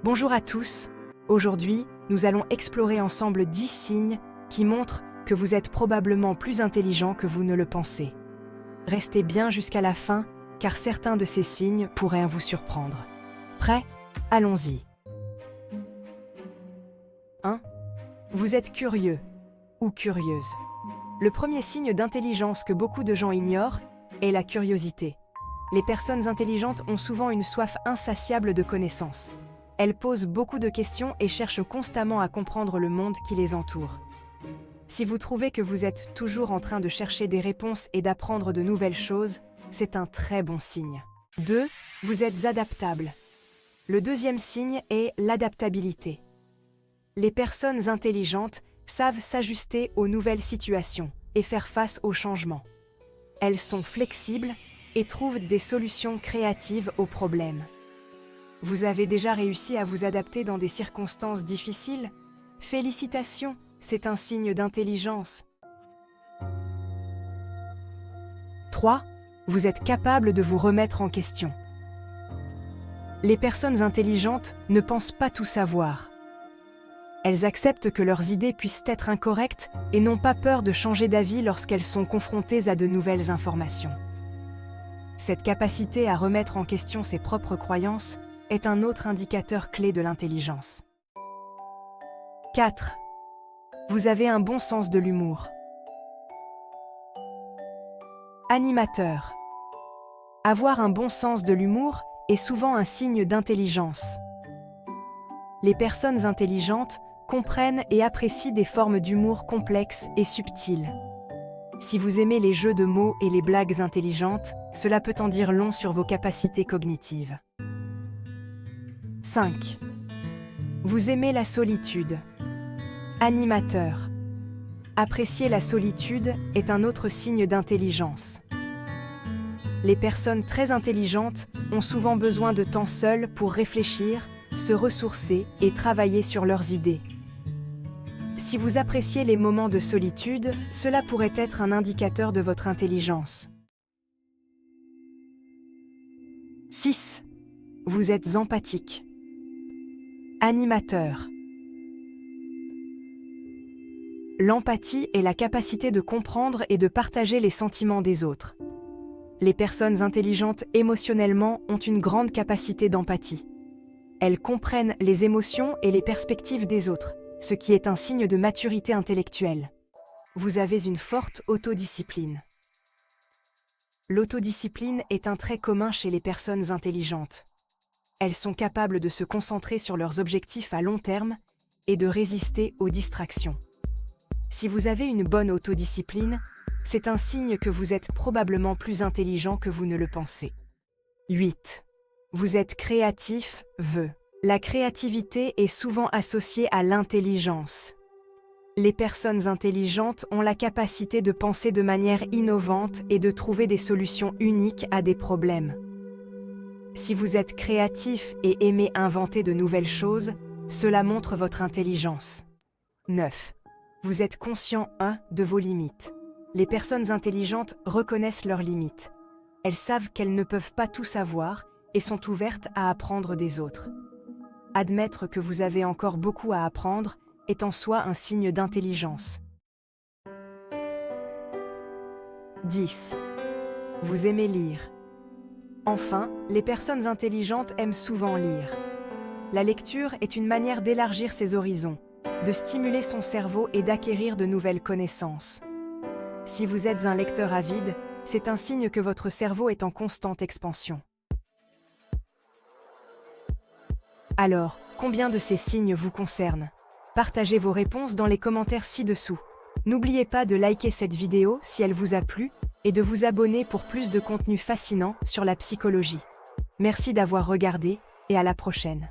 Bonjour à tous. Aujourd'hui, nous allons explorer ensemble 10 signes qui montrent que vous êtes probablement plus intelligent que vous ne le pensez. Restez bien jusqu'à la fin, car certains de ces signes pourraient vous surprendre. Prêt? Allons-y. 1. Vous êtes curieux ou curieuse. Le premier signe d'intelligence que beaucoup de gens ignorent est la curiosité. Les personnes intelligentes ont souvent une soif insatiable de connaissances. Elles posent beaucoup de questions et cherchent constamment à comprendre le monde qui les entoure. Si vous trouvez que vous êtes toujours en train de chercher des réponses et d'apprendre de nouvelles choses, c'est un très bon signe. 2. Vous êtes adaptable. Le deuxième signe est l'adaptabilité. Les personnes intelligentes savent s'ajuster aux nouvelles situations et faire face aux changements. Elles sont flexibles et trouvent des solutions créatives aux problèmes. Vous avez déjà réussi à vous adapter dans des circonstances difficiles? Félicitations, c'est un signe d'intelligence. 3. Vous êtes capable de vous remettre en question. Les personnes intelligentes ne pensent pas tout savoir. Elles acceptent que leurs idées puissent être incorrectes et n'ont pas peur de changer d'avis lorsqu'elles sont confrontées à de nouvelles informations. Cette capacité à remettre en question ses propres croyances est un autre indicateur clé de l'intelligence. 4. Vous avez un bon sens de l'humour. Animateur. Avoir un bon sens de l'humour est souvent un signe d'intelligence. Les personnes intelligentes comprennent et apprécient des formes d'humour complexes et subtiles. Si vous aimez les jeux de mots et les blagues intelligentes, cela peut en dire long sur vos capacités cognitives. 5. Vous aimez la solitude. Animateur. Apprécier la solitude est un autre signe d'intelligence. Les personnes très intelligentes ont souvent besoin de temps seules pour réfléchir, se ressourcer et travailler sur leurs idées. Si vous appréciez les moments de solitude, cela pourrait être un indicateur de votre intelligence. 6. Vous êtes empathique. Animateur. L'empathie est la capacité de comprendre et de partager les sentiments des autres. Les personnes intelligentes émotionnellement ont une grande capacité d'empathie. Elles comprennent les émotions et les perspectives des autres, ce qui est un signe de maturité intellectuelle. Vous avez une forte autodiscipline. L'autodiscipline est un trait commun chez les personnes intelligentes. Elles sont capables de se concentrer sur leurs objectifs à long terme et de résister aux distractions. Si vous avez une bonne autodiscipline, c'est un signe que vous êtes probablement plus intelligent que vous ne le pensez. 8. Vous êtes créatif, La créativité est souvent associée à l'intelligence. Les personnes intelligentes ont la capacité de penser de manière innovante et de trouver des solutions uniques à des problèmes. Si vous êtes créatif et aimez inventer de nouvelles choses, cela montre votre intelligence. 9. Vous êtes conscient, de vos limites. Les personnes intelligentes reconnaissent leurs limites. Elles savent qu'elles ne peuvent pas tout savoir et sont ouvertes à apprendre des autres. Admettre que vous avez encore beaucoup à apprendre est en soi un signe d'intelligence. 10. Vous aimez lire. Enfin, les personnes intelligentes aiment souvent lire. La lecture est une manière d'élargir ses horizons, de stimuler son cerveau et d'acquérir de nouvelles connaissances. Si vous êtes un lecteur avide, c'est un signe que votre cerveau est en constante expansion. Alors, combien de ces signes vous concernent? Partagez vos réponses dans les commentaires ci-dessous. N'oubliez pas de liker cette vidéo si elle vous a plu et de vous abonner pour plus de contenu fascinant sur la psychologie. Merci d'avoir regardé et à la prochaine.